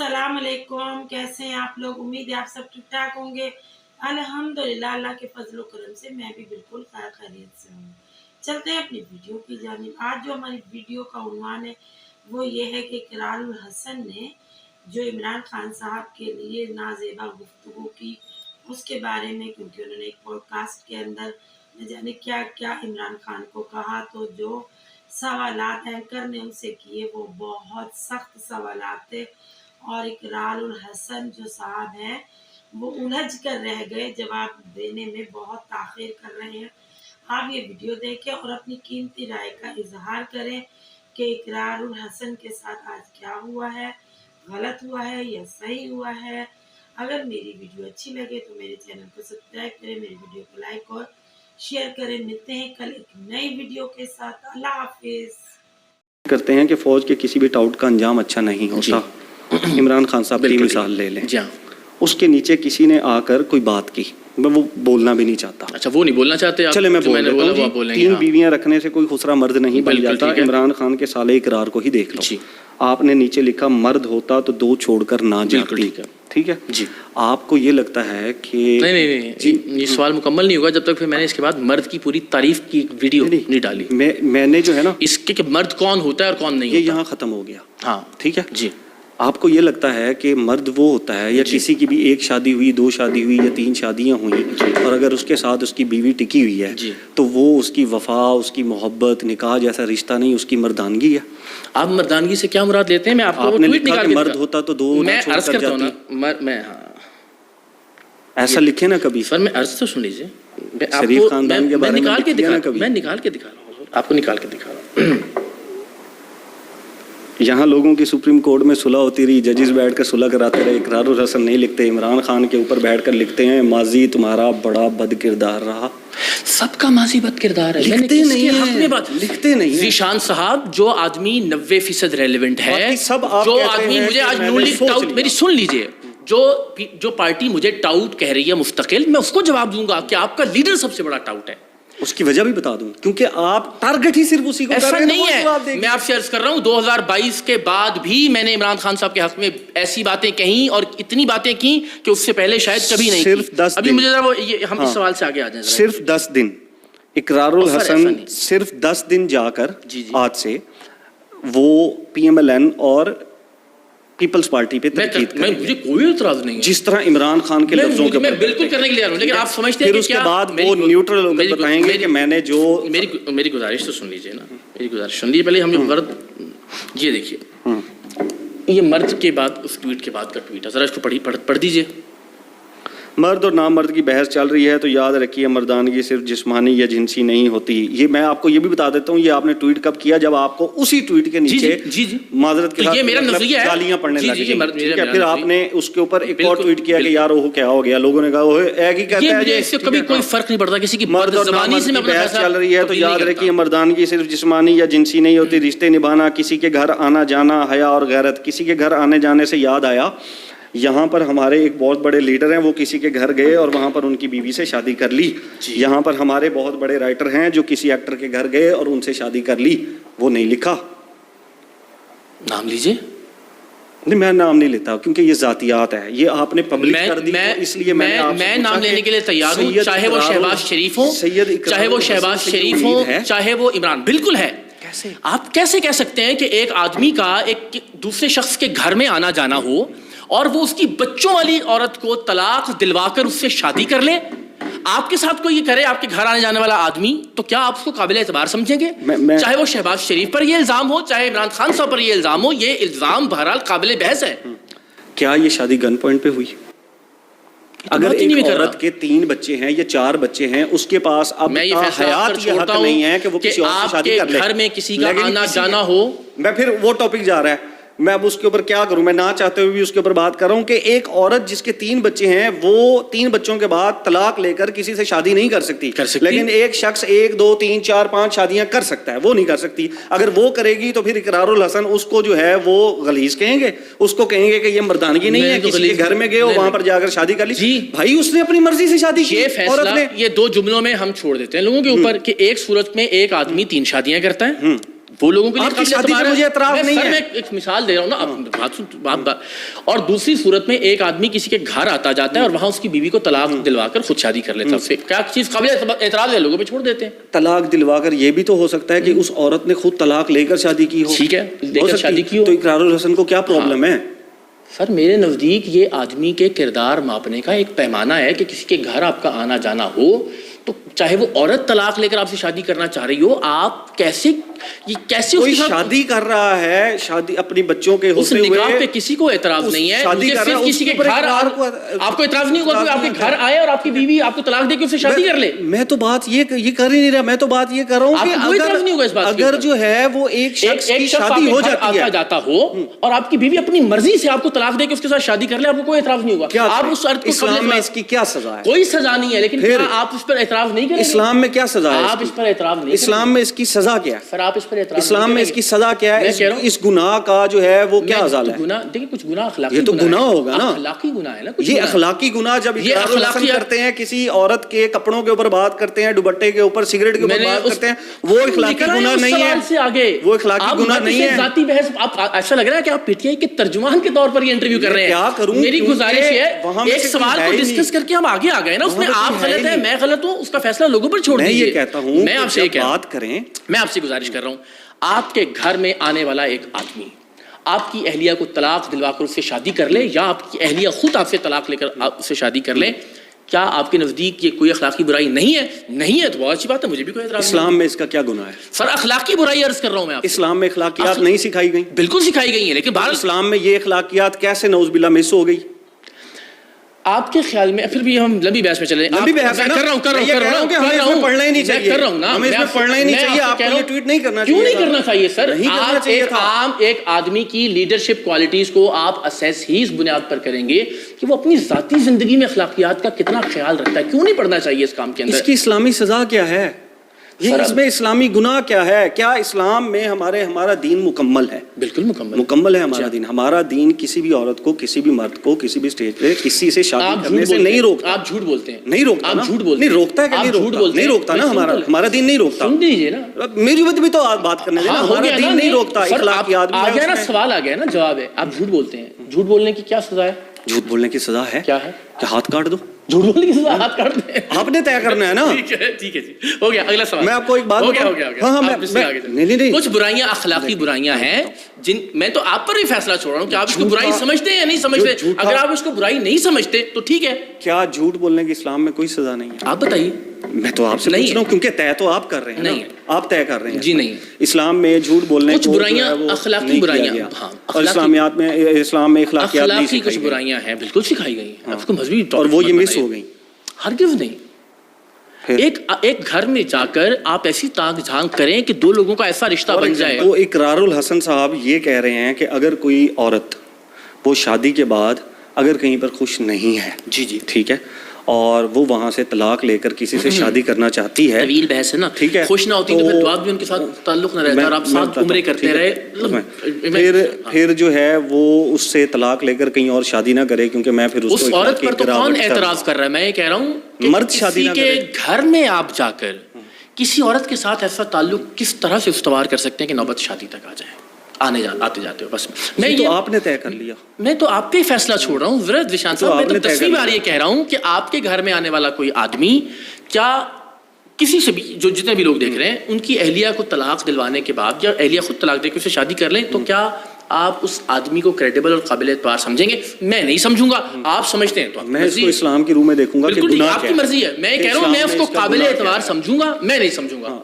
अस्सलाम वालेकुम। कैसे हैं आप लोग? उम्मीद है आप सब ठीक ठाक होंगे। अल्हम्दुलिल्लाह, अल्लाह के फजल करम से मैं भी बिल्कुल खैरियत से हूँ। चलते हैं अपनी वीडियो की जानिब। आज जो हमारी वीडियो का उन्वान है वो ये है कि इकरारुल हसन ने जो इमरान खान साहब के लिए नाज़ेबा गुफ्तगू की उसके बारे में, क्योंकि उन्होंने एक पॉडकास्ट के अंदर न जाने क्या क्या इमरान खान को कहा, तो जो सवालात एंकर ने उनसे किए वो बहुत सख्त सवालात थे और इकरारुल हसन जो साहब हैं वो उलझ कर रह गए, जवाब देने में बहुत ताख़ीर कर रहे हैं। आप ये वीडियो देखें और अपनी कीमती राय का इजहार करें कि इकरारुल हसन के साथ आज क्या हुआ है, गलत हुआ है या सही हुआ है। अगर मेरी वीडियो अच्छी लगे तो मेरे चैनल को सब्सक्राइब करें, मेरी वीडियो को लाइक और शेयर करें। मिलते हैं कल एक नई वीडियो के साथ। अल्लाह हाफिज। करते हैं कि फौज के किसी भी टाउट का अंजाम अच्छा नहीं होता। इमरान खान साहब की मिसाल ले लें, उसके नीचे किसी ने आकर कोई बात की, मैं वो बोलना भी नहीं चाहता। अच्छा, वो नहीं बोलना चाहते आप? चले मैं बोल देता हूं, 3 बीवियां रखने से कोई खुसरा मर्द नहीं बन जाता। इमरान खान के साले इकरार को ही देख लो। आपने नीचे लिखा मर्द होता तो 2 छोड़कर ना जाती। ठीक है जी। आपको ये लगता है कि नहीं जी, ये सवाल मुकम्मल नहीं होगा जब तक फिर मैंने इसके बाद मर्द की पूरी तारीफ की वीडियो नहीं डाली। मैंने जो है ना इसके कि मर्द कौन होता है और कौन नहीं, ये यहाँ खत्म हो गया। हाँ ठीक है जी। आपको ये लगता है कि मर्द वो होता है, या किसी की भी 1 शादी हुई, 2 शादी हुई या 3 शादियां हुई और अगर उसके साथ उसकी बीवी टिकी हुई है तो वो उसकी वफा, उसकी मोहब्बत, निकाह जैसा रिश्ता नहीं, उसकी मर्दानगी है। आप मर्दानगी से क्या मुराद लेते हैं? मैं आपको आपने लिखा कि मर्द होता तो 2 मैं अर्ज करता हूं ना, मैं हाँ ऐसा लिखे ना कभी। सर मैं अर्ज तो सुन लीजिए, शरीफ खानदान के बारे में निकाल के दिखा, कभी मैं निकाल के दिखा रहा हूँ, आपको निकाल के दिखा रहा हूँ। यहाँ लोगों की सुप्रीम कोर्ट में सुलह होती रही, जजेस बैठकर सुलह कराते रहे। इकरारुल हसन नहीं लिखते, इमरान खान के ऊपर बैठकर लिखते हैं माजी तुम्हारा बड़ा बद किरदार रहा। सबका माजी बद किरदार है, लिखते नहीं है, लिखते नहीं है। ज़ीशान साहब, जो आदमी 90% रेलेवेंट है, सब जो आदमी मुझे आज नूली टाउट, मेरी सुन लीजिए, जो पार्टी मुझे टाउट कह रही है मुस्तकिल, मैं उसको जवाब दूंगा कि आपका लीडर सबसे बड़ा टाउट है। उसकी वजह भी बता दूं, क्योंकि आप टारगेट ही सिर्फ उसी को कर रहे हैं। नहीं है, मैं आपसे अर्ज कर रहा हूं 2022 के बाद भी मैंने इमरान खान साहब के हक में ऐसी बातें कही और इतनी बातें की कि उससे पहले शायद कभी नहीं सिर्फ 10 अभी मुझे जरा वो हम इस सवाल से आगे आ जाएं। सिर्फ 10 दिन इकरारुल हसन, सिर्फ 10 दिन जाकर आज से वो PMLN और पीपल्स पार्टी पे तनकीद करेंगे। मुझे कोई इतराज नहीं है, जिस तरह इमरान खान के लफ्जों के मैं बिल्कुल करने के लिए हूं, लेकिन आप समझते हैं कि उसके बाद वो न्यूट्रल होकर बताएंगे कि मैंने जो मेरी गुजारिश तो सुन लीजिए ना, मेरी गुजारिश सुन लीजिए पहले। हम मर्द, ये देखिए, ये मर्द के बाद उस ट्वीट के बाद का ट्वीट है, जरा इसको पढ़ दीजिए। मर्द और नामर्द की बहस चल रही है तो याद रखिए मर्दानगी सिर्फ जिस्मानी या जिनसी नहीं होती। ये मैं आपको ये भी बता देता हूँ, ये आपने ट्वीट कब किया? जब आपको उसी ट्वीट के नीचे माजरत के साथ गालियां पढ़ने लगी, ठीक है? फिर आपने उसके ऊपर एक और ट्वीट किया कि यार वो क्या हो गया, लोगों ने कहा वो एक ही कहता है, इससे कभी कोई फर्क नहीं पड़ता किसी की मर्द और नामर्द की बहस चल रही है तो याद रखिए मर्दानगी सिर्फ जिस्मानी या जिनसी नहीं होती। रिश्ते निभाना, किसी के घर आना जाना, हया और गैरत। किसी के घर आने जाने से याद आया, यहाँ पर हमारे एक बहुत बड़े लीडर हैं, वो किसी के घर गए और वहाँ पर उनकी बीवी से शादी कर ली। यहाँ पर हमारे बहुत बड़े राइटर हैं जो किसी एक्टर के घर गए और उनसे शादी कर ली, वो नहीं लिखा। नाम लीजिए। नहीं, मैं नाम नहीं लेता क्योंकि ये जातियात है, ये आपने पब्लिक कर दी, तो इसलिए मैं नाम लेने के लिए तैयार हूँ, चाहे वो शहबाज शरीफ हो, चाहे वो शहबाज शरीफ हो, चाहे वो इमरान। बिल्कुल है। कैसे आप कैसे कह सकते हैं कि एक आदमी का एक दूसरे शख्स के घर में आना जाना हो और वो उसकी बच्चों वाली औरत को तलाक दिलवाकर उससे शादी कर ले? आपके साथ कोई ये करे, आपके घर आने जाने वाला आदमी, तो क्या आप उसको काबिल एतबार समझेंगे? चाहे वो शहबाज शरीफ पर ये इल्जाम हो, चाहे इमरान खान साहब पर ये इल्जाम हो, ये इल्जाम बहरहाल काबिल बहस है। क्या ये शादी गन पॉइंट पे हुई? अगर एक औरत के 3 बच्चे हैं या 4 बच्चे हैं, उसके पास अब हयात ये हक नहीं है कि वो किसी और से शादी कर ले। घर में किसी का आना जाना हो, मैं फिर वो टॉपिक जा रहा है, मैं अब उसके ऊपर क्या करूं? मैं ना चाहते हुए भी उसके ऊपर बात कर रहा हूं कि एक औरत जिसके 3 बच्चे हैं वो 3 बच्चों के बाद तलाक लेकर किसी से शादी नहीं कर सकती। लेकिन एक शख्स 1 2 3 4 5 शादियां कर सकता है, वो नहीं कर सकती। अगर वो करेगी तो फिर इकरारुल हसन उसको जो है वो गलीज कहेंगे, उसको कहेंगे कि ये मर्दानगी नहीं है, किसी के घर में गए हो वहां पर जाकर शादी कर ली। भाई उसने अपनी मर्जी से शादी की। ये फैसला ये 2 जुमलों में हम छोड़ देते हैं लोगों के ऊपर कि एक सूरत में एक आदमी 3 शादियां करता है, وہ لوگوں کے لیے آپ کی قابل شادی اعتبار پہ ہے. مجھے اعتراض نہیں سر ہے. میں ایک مثال دے رہا ہوں نا, آپ بات سن بات. اور دوسری صورت میں ایک آدمی کسی کے گھر آتا جاتا ہے اور وہاں اس کی بیوی کو طلاق دلوا کر خود شادی کر لیتا ہے, اس سے کیا چیز قابل اعتراض ہے؟ لوگوں پہ چھوڑ دیتے ہیں. طلاق دلوا کر یہ بھی تو ہو سکتا ہے کہ اس عورت نے خود طلاق لے کر شادی کی ہو. ٹھیک ہے, لے کر شادی کی ہو. تو اقرار الحسن کو کیا پرابلم ہے؟ سر میرے نزدیک یہ آدمی کے کردار ماپنے کا ایک پیمانہ ہے کہ کسی کے گھر آپ کا آنا جانا ہو تو چاہے وہ عورت طلاق لے کر آپ سے شادی کرنا چاہ رہی ہو, آپ کیسے کوئی شادی کر رہا ہے, شادی اپنی بچوں کے اس ہوتے نکاح ہوئے پہ کسی کو اعتراض نہیں ہے. شادی کر رہا ہے, کسی کے گھر آپ کو اعتراض نہیں ہوگا کہ آپ کے گھر آئے اور آپ کی بیوی آپ کو طلاق دے کے اس سے شادی کر لے. میں تو بات یہ کر ہی نہیں رہا, میں تو بات یہ کر رہا ہوں کہ اگر جو ہے وہ ایک شخص کی شادی ہو جاتی ہے جاتا ہو اور آپ کی بیوی اپنی مرضی سے آپ کو طلاق دے کے اس کے ساتھ شادی کر لے, آپ کو کوئی اعتراض نہیں ہوگا. آپ اس عورت کو اسلام میں اس کی کیا سزا ہے؟ کوئی سزا نہیں ہے, لیکن آپ اس پر اعتراض نہیں کریں. اسلام میں کیا سزا ہے؟ آپ اس پر اعتراض نہیں. اسلام میں اس کی سزا کیا ہے؟ سر آپ اس پر اعتراض, اسلام میں اس کی سزا کیا ہے؟ اس گناہ کا جو ہے وہ کیا ازالہ ہے؟ دیکھیں کچھ گناہ اخلاقی, یہ تو گناہ ہوگا نا, اخلاقی گناہ ہے نا. یہ اخلاقی گناہ جب اقرار الحسن کرتے ہیں, کسی عورت کے کپڑوں کے اوپر بات کرتے ہیں, دوپٹے کے اوپر, سگریٹ کے اوپر بات کرتے ہیں, وہ اخلاقی گناہ نہیں ہے. وہ اخلاقی گناہ نہیں ہے. ذاتی بحث, آپ ایسا لگ رہا ہے کہ آپ پی ٹی آئی کے ترجمان کے طور پر یہ انٹرویو کر رہے ہیں. کیا کروں, میری گزارش ہے ایک سوال کو ڈسکس کر کے ہم آگے آ گئے نا, اس میں آپ غلط ہیں میں غلط ہوں, اس کا فیصلہ لوگوں پر چھوڑ دیجیے. میں یہ کہتا ہوں میں آپ سے بات کریں, میں آپ سے گزارش کر رہا ہوں, آپ کے گھر میں آنے والا ایک آدمی آپ کی اہلیہ کو طلاق دلوا کر اس سے شادی کر لے, یا آپ کی اہلیہ خود آپ سے طلاق لے کر اس سے شادی کر لے, کیا آپ کے نزدیک یہ کوئی اخلاقی برائی نہیں ہے؟ نہیں ہے تو بہت اچھی بات ہے, مجھے بھی کوئی اعتراض نہیں. اسلام میں اس کا کیا گناہ ہے؟ سر اخلاقی برائی عرض کر رہا ہوں میں. اسلام میں اخلاقیات نہیں سکھائی گئی؟ بالکل سکھائی گئی ہیں, لیکن بہرحال اسلام میں یہ اخلاقیات کیسے نعوذ باللہ مس ہو گئی؟ آپ کے خیال میں پھر بھی ہم لمبی بحث میں چلے ہیں. لمبی بحث کر رہا ہوں کہ ہمیں اس میں پڑھنا ہی نہیں چاہیے. کر رہا ہوں نا, ہمیں اس میں پڑھنا ہی نہیں چاہیے. آپ کو یہ ٹویٹ نہیں کرنا چاہیے. کیوں نہیں کرنا چاہیے سر؟ آپ ایک آدمی کی لیڈرشپ کوالٹیز کو آپ اسیس ہی اس بنیاد پر کریں گے کہ وہ اپنی ذاتی زندگی میں اخلاقیات کا کتنا خیال رکھتا ہے. کیوں نہیں پڑھنا چاہیے اس کام کے اندر؟ اس کی اسلامی سزا کیا ہے؟ یہ اس میں اسلامی گناہ کیا ہے؟ کیا اسلام میں ہمارا دین مکمل ہے؟ بالکل مکمل ہے ہمارا دین. ہمارا دین کسی بھی عورت کو, کسی بھی مرد کو, کسی بھی سٹیج پہ کسی سے شادی کرنے سے نہیں روکتا. آپ جھوٹ بولتے ہیں. نہیں روکتا. آپ جھوٹ بولتے ہیں. نہیں روکتا ہے کہ نہیں روکتا؟ نہیں روکتا نا, ہمارا دین نہیں روکتا. سن دیجیے نا, میری بھی تو بات کرنے دیں. ہمارا دین نہیں روکتا. اخلاقیات آ گیا نا, سوال آ گیا نا, جواب ہے. آپ جھوٹ بولتے ہیں. جھوٹ بولنے کی کیا سزا ہے؟ جھوٹ بولنے کی سزا ہے کیا ہے؟ کہ ہاتھ کاٹ دو. جھوٹ بولنے کی سزا ہاتھ کاٹ دیں. آپ نے طے کرنا ہے نا. ٹھیک ہے جی, ہو گیا. اگلا سوال. میں آپ کو ایک بات نہیں, کچھ برائیاں اخلاقی برائیاں ہیں جن میں تو آپ پر بھی فیصلہ چھوڑ رہا ہوں کہ آپ اس کو برائی سمجھتے ہیں یا نہیں سمجھتے. اگر آپ اس کو برائی نہیں سمجھتے تو ٹھیک ہے. کیا جھوٹ بولنے کی اسلام میں کوئی سزا نہیں ہے؟ آپ بتائیے. میں تو آپ سے پوچھ رہا ہوں کیونکہ طے تو آپ کر رہے ہیں. نہیں, آپ طے کر رہے ہیں. جی نہیں, اسلام میں جھوٹ بولنے کچھ برائیاں اخلاقی برائیاں, اور اسلامیات میں, اسلام میں اخلاقیات اخلاقی کچھ برائیاں ہیں, بالکل سکھائی گئی ہیں. آپ کو مذہبی اور وہ یہ مس ہو گئی. ہرگز نہیں. ایک گھر میں جا کر آپ ایسی تاک جھانک کریں کہ دو لوگوں کا ایسا رشتہ بن جائے. وہ اقرار الحسن صاحب یہ کہہ رہے ہیں کہ اگر کوئی عورت وہ شادی کے بعد اگر کہیں پر خوش نہیں ہے, جی ٹھیک ہے, اور وہ وہاں سے طلاق لے کر کسی سے شادی کرنا چاہتی ہے, طویل بحث ہے نا, ٹھیک ہے, خوش نہ ہوتی تو پھر بعد بھی ان کے ساتھ تعلق نہ رہتا اور آپ ساتھ عمریں کرتے رہے. پھر جو ہے وہ اس سے طلاق لے کر کہیں اور شادی نہ کرے, کیونکہ میں پھر اس عورت پر تو کون اعتراض کر رہا ہے؟ میں یہ کہہ رہا ہوں کہ مرد شادی نہ کرے. کے گھر میں آپ جا کر کسی عورت کے ساتھ ایسا تعلق کس طرح سے استوار کر سکتے ہیں کہ نوبت شادی تک آ جائے؟ آتے جاتے ہو. بس میں تو آپ نے طے کر لیا. میں تو آپ پہ فیصلہ چھوڑ رہا ہوں ذرا ذیشان صاحب. میں تو تصویر بار یہ کہہ رہا ہوں کہ آپ کے گھر میں آنے والا کوئی آدمی کیا کسی سے بھی, جو جتنے بھی لوگ دیکھ رہے ہیں, ان کی اہلیہ کو طلاق دلوانے کے بعد یا اہلیہ خود طلاق دے کے اسے شادی کر لیں تو کیا آپ اس آدمی کو کریڈیبل اور قابل اعتبار سمجھیں گے؟ میں نہیں سمجھوں گا. آپ سمجھتے ہیں تو میں اس کو اسلام کی روح میں دیکھوں گا. بالکل آپ کی مرضی ہے. میں کہہ رہا ہوں میں اس کو قابل اعتبار سمجھوں گا, میں نہیں سمجھوں گا.